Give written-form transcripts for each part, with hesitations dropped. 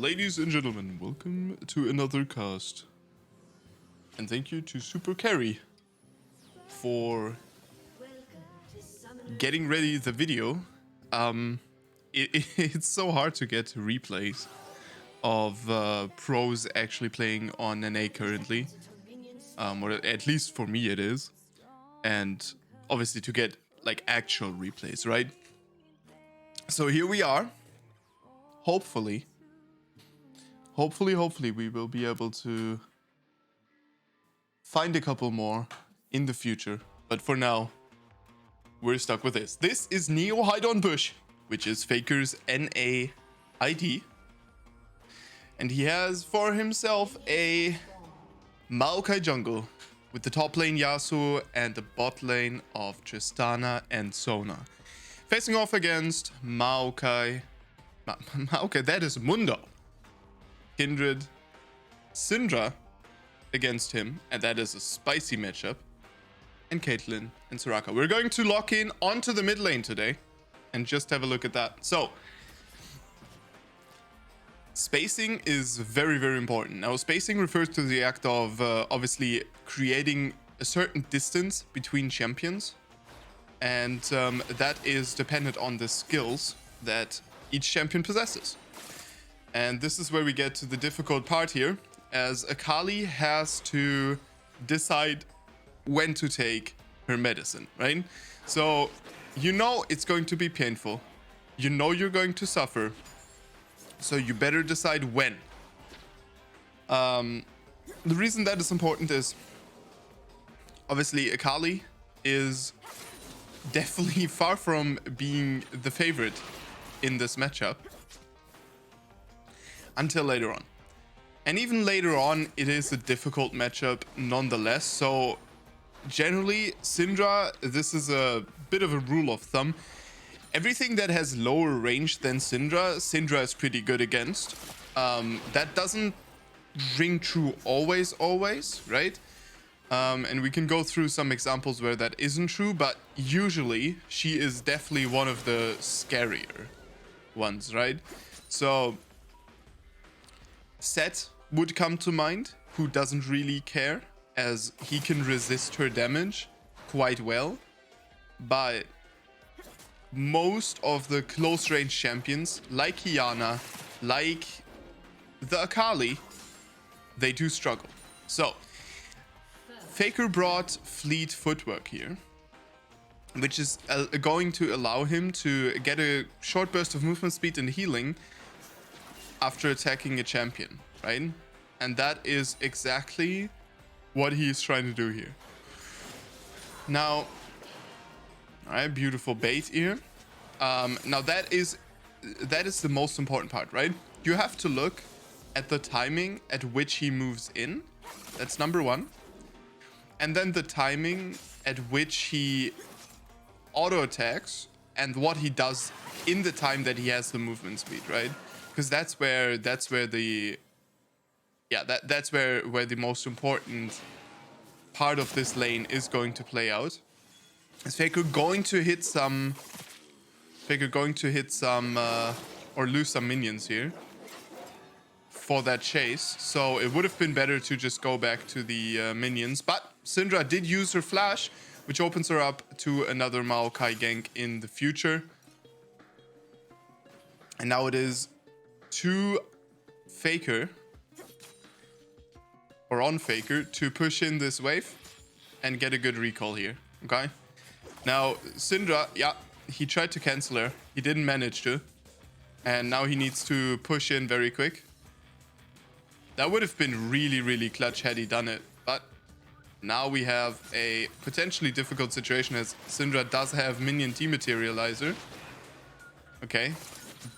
Ladies and gentlemen, welcome to another cast. And thank you to Super Carry for getting ready the video. It's so hard to get replays of pros actually playing on NA currently. Or at least for me it is. And obviously to get like actual replays, right? So here we are. Hopefully we will be able to find a couple more in the future. But for now, we're stuck with this. This is Neo Hide on Bush, which is Faker's NA ID. And he has for himself a Maokai jungle with the top lane Yasuo and the bot lane of Tristana and Sona. Facing off against Maokai. Maokai, that is Mundo. Kindred, Syndra against him, and that is a spicy matchup. And Caitlyn and Soraka. We're going to lock in onto the mid lane today and just have a look at that. So, spacing is very, very important. Now, spacing refers to the act of obviously creating a certain distance between champions, and that is dependent on the skills that each champion possesses. And this is where we get to the difficult part here, as Akali has to decide when to take her medicine, right? So, you know it's going to be painful. You know you're going to suffer. So you better decide when. The reason that is important is, obviously, Akali is definitely far from being the favorite in this matchup. Until later on. And even later on, it is a difficult matchup nonetheless. So generally, Syndra, this is a bit of a rule of thumb. Everything that has lower range than Syndra is pretty good against. That doesn't ring true always, right? And we can go through some examples where that isn't true, but usually she is definitely one of the scarier ones, right? So Set would come to mind, who doesn't really care, as he can resist her damage quite well. But most of the close range champions, like Kiana, like the Akali, they do struggle. So, Faker brought fleet footwork here, which is going to allow him to get a short burst of movement speed and healing after attacking a champion, right? And that is exactly what he's trying to do here. Now, all right, beautiful bait here. Now that is the most important part, right? You have to look at the timing at which he moves in. That's number one. And then the timing at which he auto attacks and what he does in the time that he has the movement speed, right? Because that's where the most important part of this lane is going to play out. Is Faker going to hit some or lose some minions here for that chase? So it would have been better to just go back to the minions, but Syndra did use her flash, which opens her up to another Maokai gank in the future. And now it is to Faker, or on Faker, to push in this wave and get a good recall here, okay? Now, Syndra, yeah, he tried to cancel her. He didn't manage to. And now he needs to push in very quick. That would have been really, really clutch had he done it. But now we have a potentially difficult situation, as Syndra does have minion dematerializer. Okay,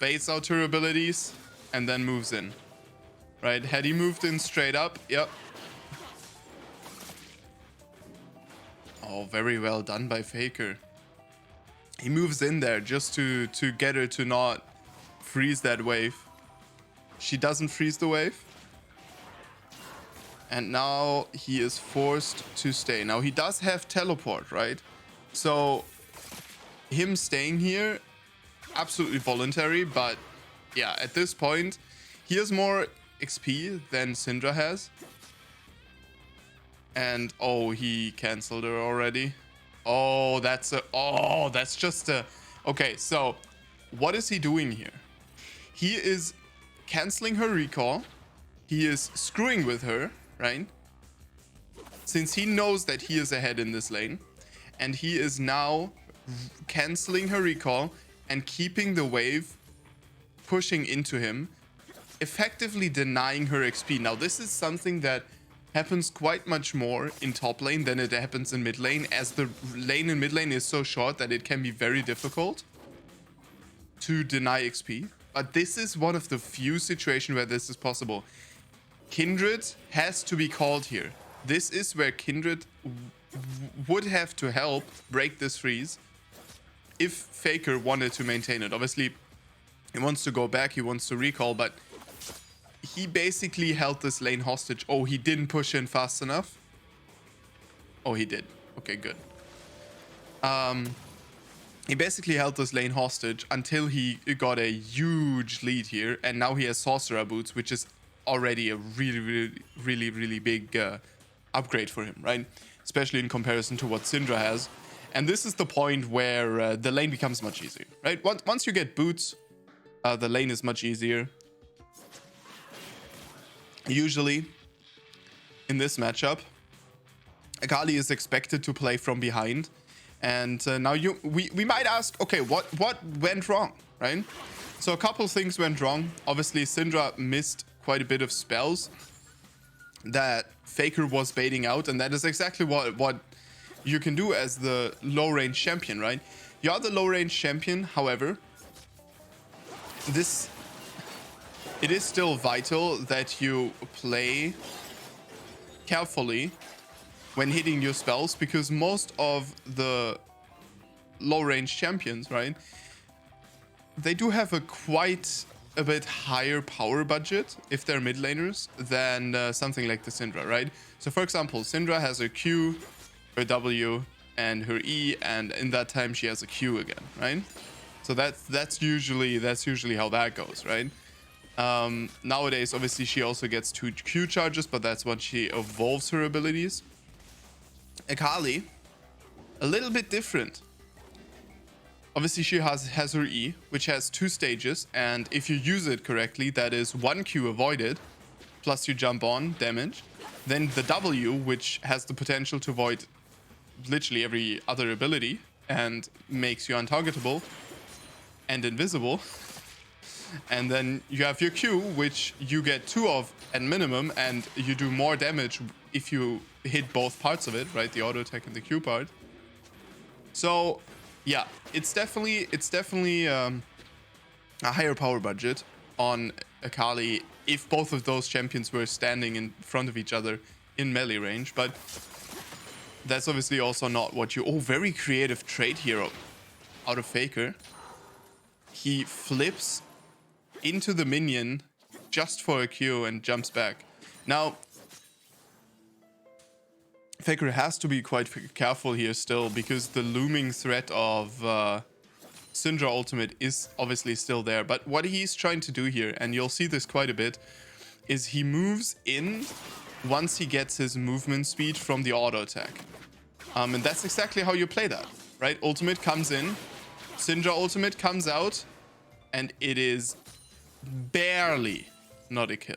baits out her abilities and then moves in. Right, had he moved in straight up, yep. Oh, very well done by Faker. He moves in there just to get her to not freeze that wave. She doesn't freeze the wave. And now he is forced to stay. Now he does have teleport, right? So him staying here, absolutely voluntary, but yeah, at this point, He has more XP than Syndra has. And oh, he cancelled her already. Oh, that's just a... Okay, so what is he doing here? He is canceling her recall. He is screwing with her, right? Since he knows that he is ahead in this lane. And he is now canceling her recall and keeping the wave pushing into him, effectively denying her XP. Now, this is something that happens quite much more in top lane than it happens in mid lane, as the lane in mid lane is so short that it can be very difficult to deny XP. But this is one of the few situations where this is possible. Kindred has to be called here. This is where Kindred would have to help break this freeze if Faker wanted to maintain it. Obviously, he wants to go back, he wants to recall, but he basically held this lane hostage. Oh, he didn't push in fast enough. Oh, he did. Okay, good. He basically held this lane hostage until he got a huge lead here, and now he has Sorcerer Boots, which is already a really big upgrade for him, right? Especially in comparison to what Syndra has. And this is the point where the lane becomes much easier, right? Once you get boots, the lane is much easier. Usually, in this matchup, Akali is expected to play from behind. And now we might ask, okay, what went wrong, right? So a couple things went wrong. Obviously, Syndra missed quite a bit of spells that Faker was baiting out, and that is exactly what you can do as the low range champion, right? You are the low range champion, however, it is still vital that you play carefully when hitting your spells, because most of the low range champions, right, they do have quite a bit higher power budget if they're mid laners than something like the Syndra, right? So for example, Syndra has her Q, her W, and her E, and in that time she has a Q again, right? So that's usually how that goes, right? Nowadays, obviously, she also gets 2 Q charges, but that's when she evolves her abilities. Akali, a little bit different. Obviously, she has her E, which has 2 stages, and if you use it correctly, that is 1 Q avoided, plus you jump on damage. Then the W, which has the potential to avoid literally every other ability and makes you untargetable and invisible. And then you have your Q, which you get 2 of at minimum, and you do more damage if you hit both parts of it, right? The auto attack and the Q part. So yeah, it's definitely a higher power budget on Akali if both of those champions were standing in front of each other in melee range. But that's obviously also not what you... Oh, very creative trade here out of Faker. He flips into the minion just for a Q and jumps back. Now, Faker has to be quite careful here still, because the looming threat of Syndra ultimate is obviously still there. But what he's trying to do here, and you'll see this quite a bit, is he moves in once he gets his movement speed from the auto attack. And that's exactly how you play that, right? Ultimate comes in, Syndra ultimate comes out, and it is barely not a kill.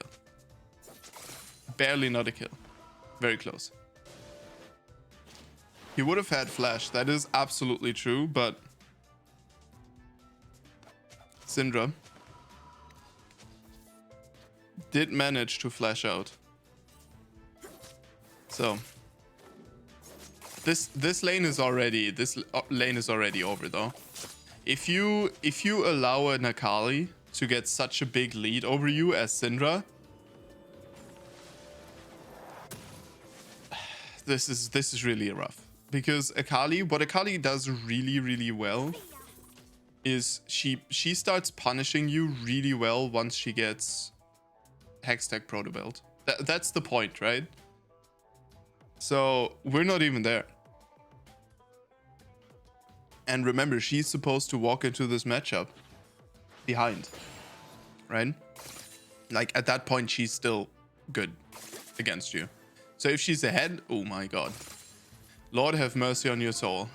Barely not a kill. Very close. He would have had flash, that is absolutely true, but Syndra did manage to flash out. So this lane is already over though. If you allow an Akali to get such a big lead over you as Syndra, this is really rough. Because what Akali does really well is she starts punishing you really well once she gets Hextech Proto Belt. That's the point, right? So we're not even there. And remember, she's supposed to walk into this matchup behind, right? Like, at that point, she's still good against you. So if she's ahead, oh my god. Lord have mercy on your soul.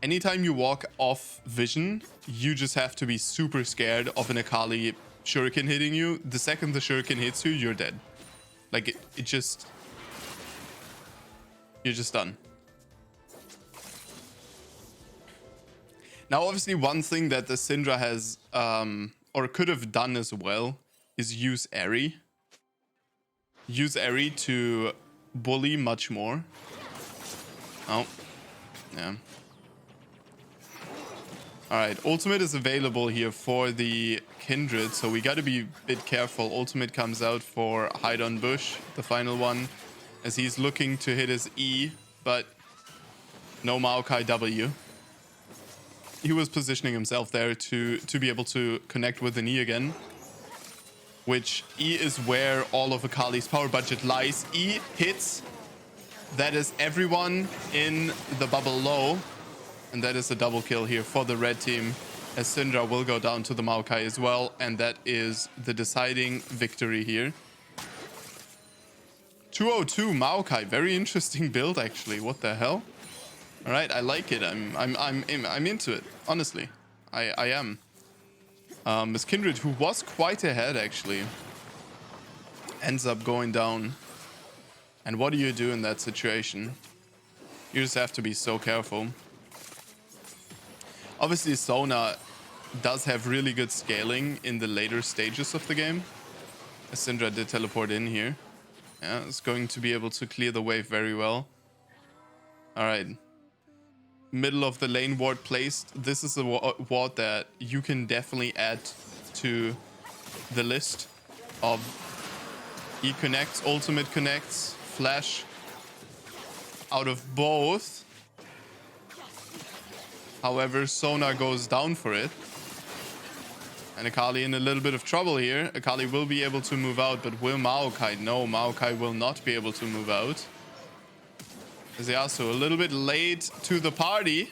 Anytime you walk off vision, you just have to be super scared of an Akali shuriken hitting you. The second the shuriken hits you, you're dead. Like, it just... You're just done. Now, obviously, one thing that the Syndra has, or could have done as well, is use Eri. Use Eri to bully much more. Oh. Yeah. Alright, ultimate is available here for the Kindred, so we gotta be a bit careful. Ultimate comes out for Hide on Bush, the final one, as he's looking to hit his E, but no Maokai W. He was positioning himself there to be able to connect with an E again, which E is where all of Akali's power budget lies. E hits. That is everyone in the bubble low. And that is a double kill here for the red team, as Syndra will go down to the Maokai as well. And that is the deciding victory here. 202 Maokai. Very interesting build, actually. What the hell? All right, I like it. I'm into it. Honestly, I am. Miss Kindred, who was quite ahead actually, ends up going down. And what do you do in that situation? You just have to be so careful. Obviously, Sona does have really good scaling in the later stages of the game. As Syndra did teleport in here. Yeah, it's going to be able to clear the wave very well. All right. Middle of the lane ward placed. This is a ward that you can definitely add to the list of E connects, ultimate connects, flash out of both. However, Sona goes down for it. And Akali in a little bit of trouble here. Akali will be able to move out, but will Maokai? No, Maokai will not be able to move out. Yasuo a little bit late to the party.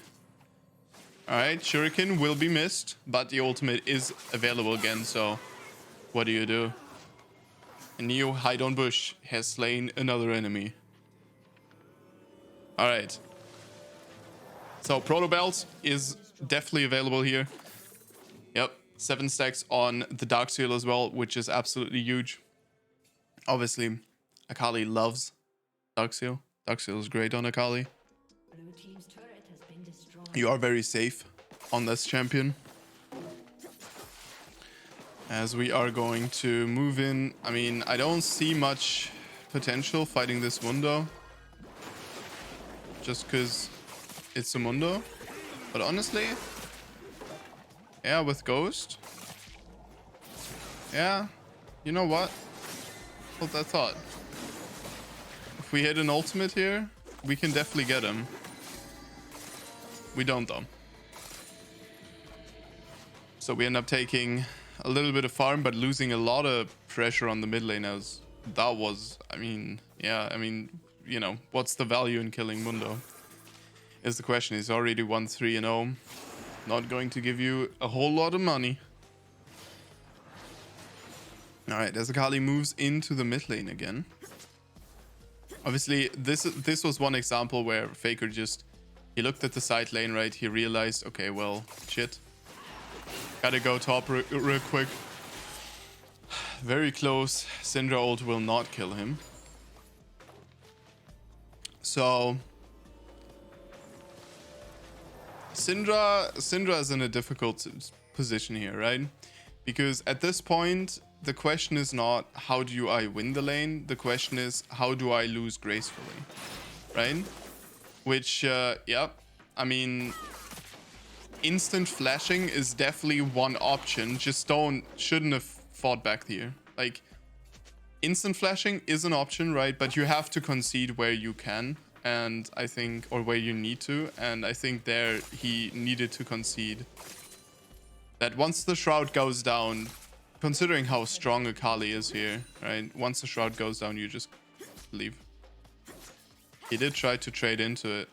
Alright, Shuriken will be missed, but the ultimate is available again, so what do you do? And Neo Hide on Bush has slain another enemy. Alright. So Proto Belt is definitely available here. Yep, 7 stacks on the Dark Seal as well, which is absolutely huge. Obviously, Akali loves Dark Seal. Dark Seal is great on Akali. You are very safe on this champion. As we are going to move in. I mean, I don't see much potential fighting this Mundo. Just because it's a Mundo. But honestly, yeah, with Ghost. Yeah, you know what? Hold that thought. If we hit an ultimate here, we can definitely get him. We don't though. So we end up taking a little bit of farm, but losing a lot of pressure on the mid lane, as that was, I mean, yeah, I mean, you know, what's the value in killing Mundo? Is the question. He's already 1-3-0. Not going to give you a whole lot of money. Alright, as Akali moves into the mid lane again. Obviously, this was one example where Faker just... He looked at the side lane, right? He realized, okay, well, shit. Gotta go top real quick. Very close. Syndra ult will not kill him. So... Syndra is in a difficult position here, right? Because at this point, the question is not how do I win the lane? The question is how do I lose gracefully, right? Which, yeah, I mean, instant flashing is definitely one option. Just shouldn't have fought back here. Like, instant flashing is an option, right? But you have to concede where you can. And I think, or where you need to. And I think there he needed to concede. That once the Shroud goes down, considering how strong Akali is here, right? Once the Shroud goes down, you just leave. He did try to trade into it.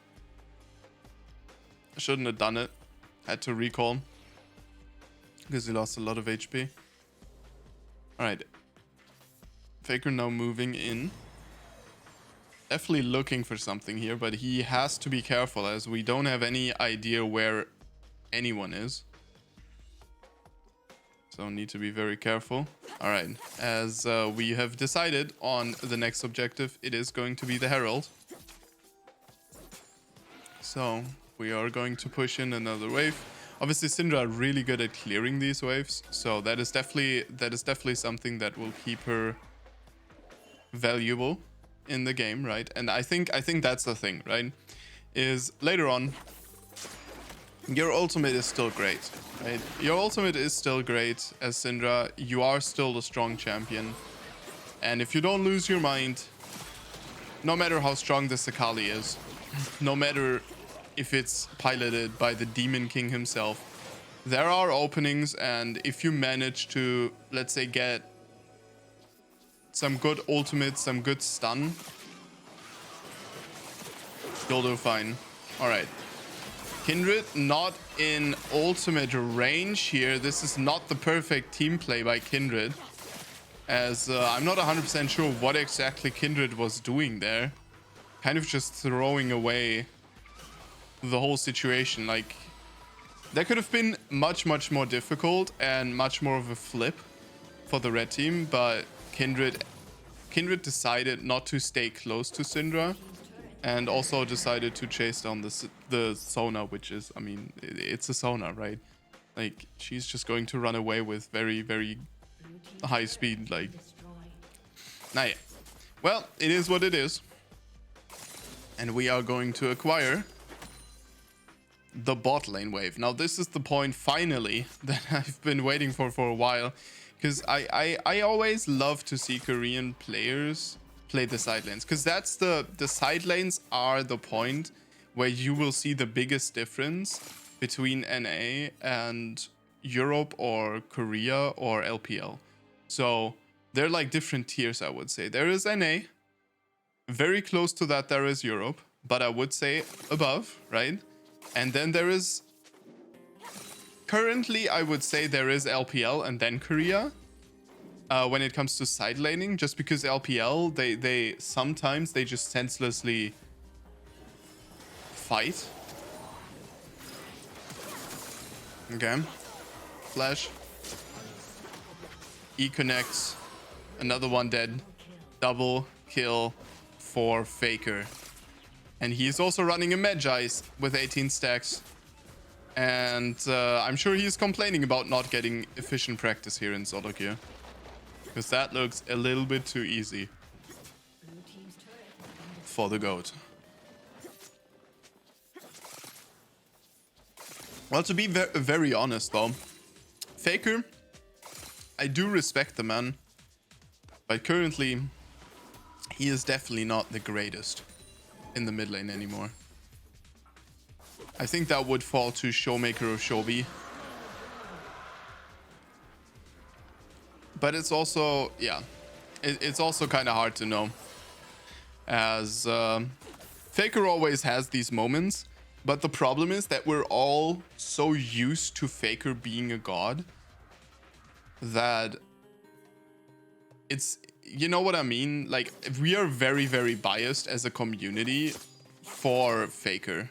Shouldn't have done it. Had to recall. Because he lost a lot of HP. All right. Faker now moving in. Definitely looking for something here, but he has to be careful as we don't have any idea where anyone is. So need to be very careful. All right, as we have decided on the next objective, it is going to be the Herald. So we are going to push in another wave. Obviously, Syndra are really good at clearing these waves, so that is definitely something that will keep her valuable in the game, right? And I think that's the thing, right? Is later on, your ultimate is still great, right? Your ultimate is still great as Syndra. You are still a strong champion, and if you don't lose your mind, no matter how strong this Akali is, no matter if it's piloted by the Demon King himself, there are openings, and if you manage to, let's say, get some good ultimate, some good stun, you'll do fine. All right. Kindred not in ultimate range here. This is not the perfect team play by Kindred, as I'm not 100% sure what exactly Kindred was doing there. Kind of just throwing away the whole situation. Like, that could have been much more difficult and much more of a flip for the red team, but Kindred decided not to stay close to Syndra, and also decided to chase down the Sona, which is, I mean, it's a Sona, right? Like, she's just going to run away with very high speed. Like, nah, yeah. Well, it is what it is, and we are going to acquire the bot lane wave. Now, this is the point finally that I've been waiting for a while, because I always love to see Korean players play the side lanes, because that's the side lanes are the point where you will see the biggest difference between NA and Europe or Korea or LPL. So they're like different tiers, I would say. There is NA, very close to that there is Europe, but I would say above, right? And then there is, currently I would say there is LPL and then Korea when it comes to side laning, just because LPL, they sometimes they just senselessly fight. Okay, flash, E connects, another one dead, double kill for Faker. And he's also running a Magi's with 18 stacks. And I'm sure he's complaining about not getting efficient practice here in solo queue, because that looks a little bit too easy for the GOAT. Well, to be very honest though, Faker, I do respect the man, but currently he is definitely not the greatest in the mid lane anymore. I think that would fall to Showmaker or Shobi. But it's also, yeah, it's also kind of hard to know, as Faker always has these moments, but the problem is that we're all so used to Faker being a god that it's, you know what I mean? Like, we are very biased as a community for Faker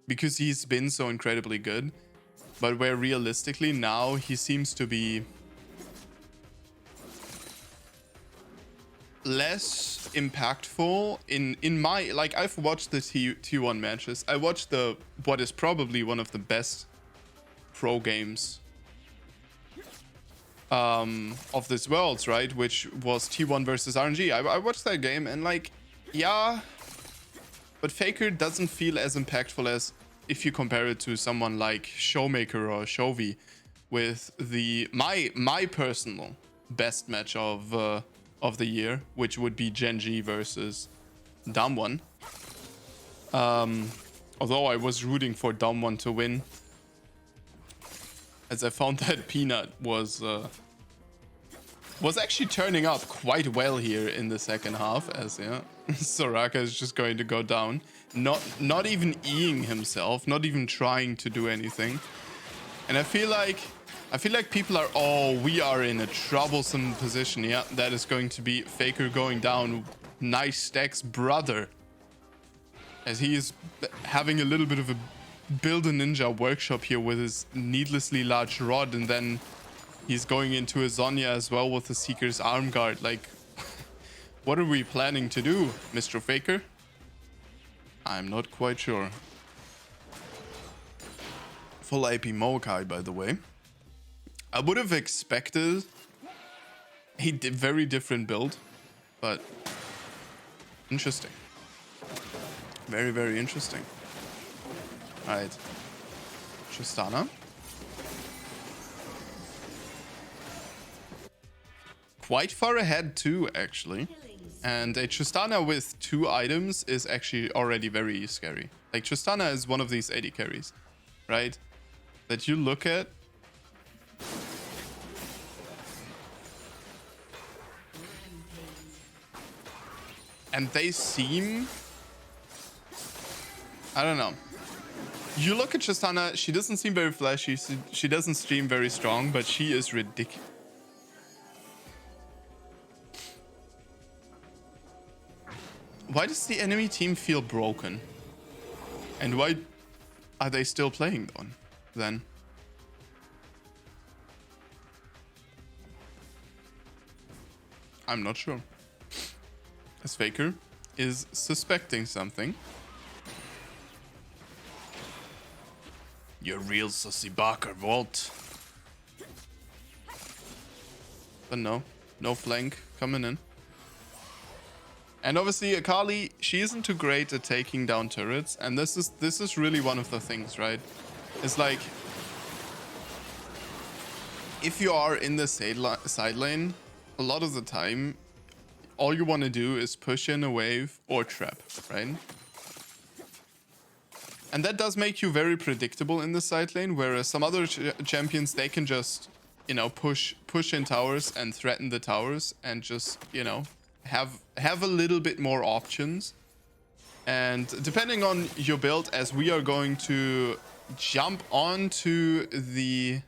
because he's been so incredibly good, but where realistically now he seems to be less impactful in my, like, I've watched the T1 matches. I watched what is probably one of the best pro games of this world, right, which was T1 versus RNG. I watched that game, and like, yeah, but Faker doesn't feel as impactful as if you compare it to someone like Showmaker or Shovi, with the my personal best match of the year, which would be Genji versus Damwon. Although I was rooting for Damwon to win, as I found that Peanut was actually turning up quite well here in the second half, as yeah, Soraka is just going to go down, not even Eing himself, not even trying to do anything. And I feel like I feel like people are, oh, we are in a troublesome position. Yeah, that is going to be Faker going down. Nice stacks, brother. As he is having a little bit of a build a ninja workshop here with his needlessly large rod. And then he's going into a Zonya as well with the Seeker's arm guard. Like, what are we planning to do, Mr. Faker? I'm not quite sure. Full AP Maokai, by the way. I would have expected a very different build, but interesting. Very, very interesting. All right. Tristana. Quite far ahead too, actually. And a Tristana with 2 items is actually already very scary. Like, Tristana is one of these AD carries, right? That you look at. And they seem... I don't know. You look at Tristana, she doesn't seem very flashy. She doesn't stream very strong, but she is ridiculous. Why does the enemy team feel broken? And why are they still playing on then? I'm not sure. As Faker is suspecting something. You're real sussy Barker, Walt. But no flank coming in. And obviously Akali, she isn't too great at taking down turrets, and this is really one of the things, right? It's like, if you are in the side lane, a lot of the time, all you want to do is push in a wave or trap, right? And that does make you very predictable in the side lane, whereas some other champions, they can just, you know, push in towers and threaten the towers and just, you know, have a little bit more options. And depending on your build, as we are going to jump onto the...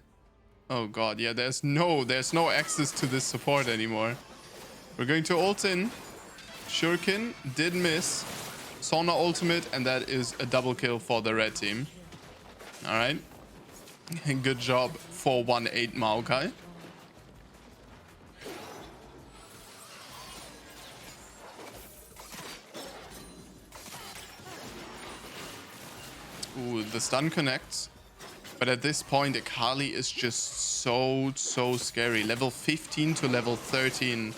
Oh god, yeah, there's no access to this support anymore. We're going to ult in. Shuriken did miss. Sona ultimate, and that is a double kill for the red team. All right. Good job for 1-8 Maokai. Ooh, the stun connects. But at this point, Akali is just so scary. Level 15 to level 13.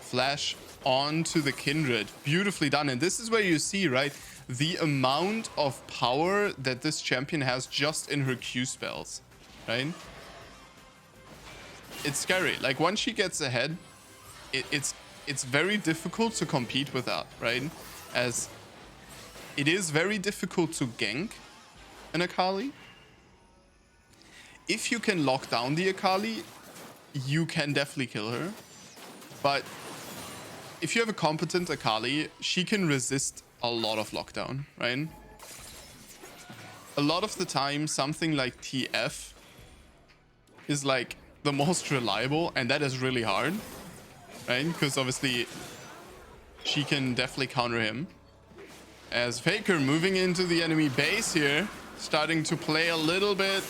Flash onto the Kindred. Beautifully done. And this is where you see, right, the amount of power that this champion has just in her Q spells, right? It's scary. Like, once she gets ahead, it's very difficult to compete with that, right? As it is very difficult to gank an Akali. If you can lock down the Akali, you can definitely kill her. But if you have a competent Akali, she can resist a lot of lockdown, right? A lot of the time, something like TF is like the most reliable, and that is really hard, right? Because obviously she can definitely counter him. As Faker moving into the enemy base here, starting to play a little bit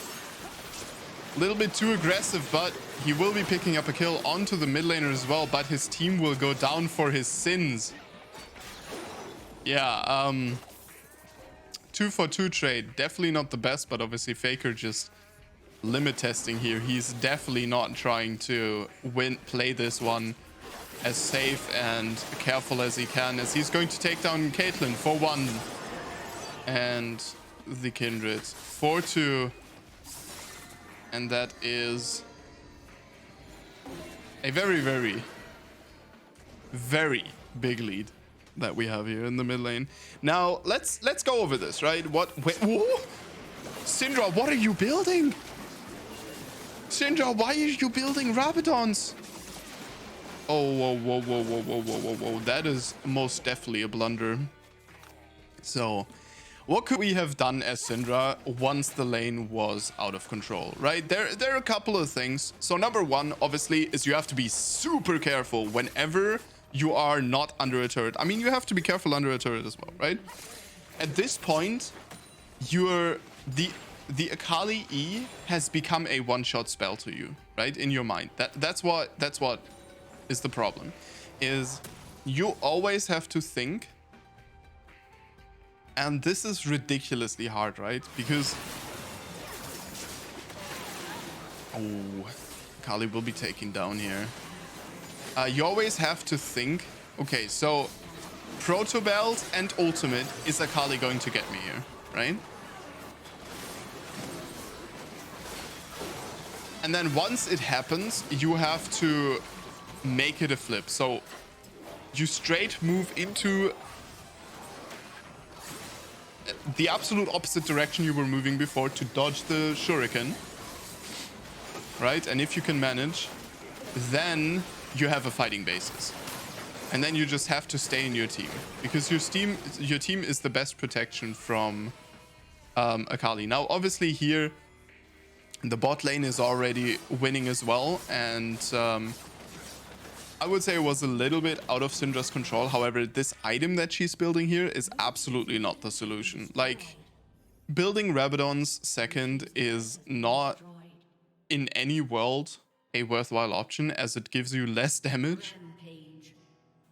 too aggressive, but he will be picking up a kill onto the mid laner as well, but his team will go down for his sins. Yeah, 2-for-2 trade. Definitely not the best, but obviously Faker just limit testing here. He's definitely not trying to play this one as safe and careful as he can, as he's going to take down Caitlyn for 1. And the Kindred for 2. And that is a very, very, very big lead that we have here in the mid lane. Now, let's go over this, right? Whoa! Syndra, what are you building? Syndra, why are you building Rabadons? Oh, whoa. That is most definitely a blunder. So, what could we have done as Syndra once the lane was out of control, right? There are a couple of things. So number one, obviously, is you have to be super careful whenever you are not under a turret. I mean, you have to be careful under a turret as well, right? At this point, the Akali E has become a one-shot spell to you, right? In your mind. That's what is the problem. Is you always have to think, and this is ridiculously hard, right? Because Akali will be taken down here. You always have to think, okay, so Proto Belt and Ultimate, is Akali going to get me here, right? And then once it happens, you have to make it a flip. So you straight move into the absolute opposite direction you were moving before to dodge the shuriken, right? And if you can manage, then you have a fighting basis. And then you just have to stay in your team, because your team is the best protection from Akali. Now, obviously here, the bot lane is already winning as well, and I would say it was a little bit out of Syndra's control. However, this item that she's building here is absolutely not the solution. Like, building Rabadon's second is not in any world a worthwhile option, as it gives you less damage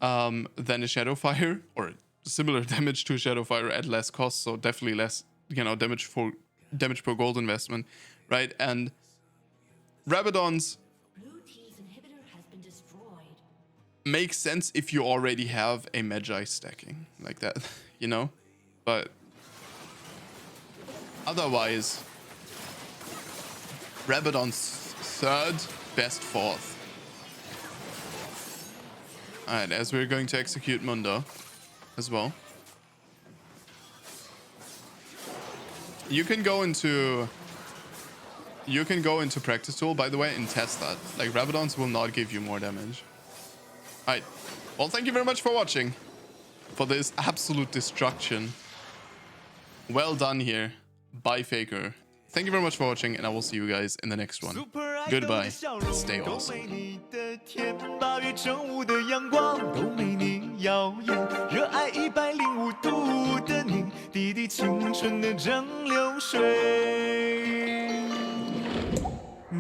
than a Shadowfire, or similar damage to a Shadowfire at less cost, so definitely less, you know, damage per gold investment, right? And Rabadon's makes sense if you already have a Magi stacking like that, you know? But otherwise, Rabadon's third, best fourth. Alright, as we're going to execute Mundo as well. You can go into practice tool, by the way, and test that. Like, Rabadons will not give you more damage. Alright. Well, thank you very much for watching. For this absolute destruction. Well done here by Faker. Thank you very much for watching, and I will see you guys in the next one. Goodbye. Stay awesome. 度的你，滴滴青春的蒸馏水。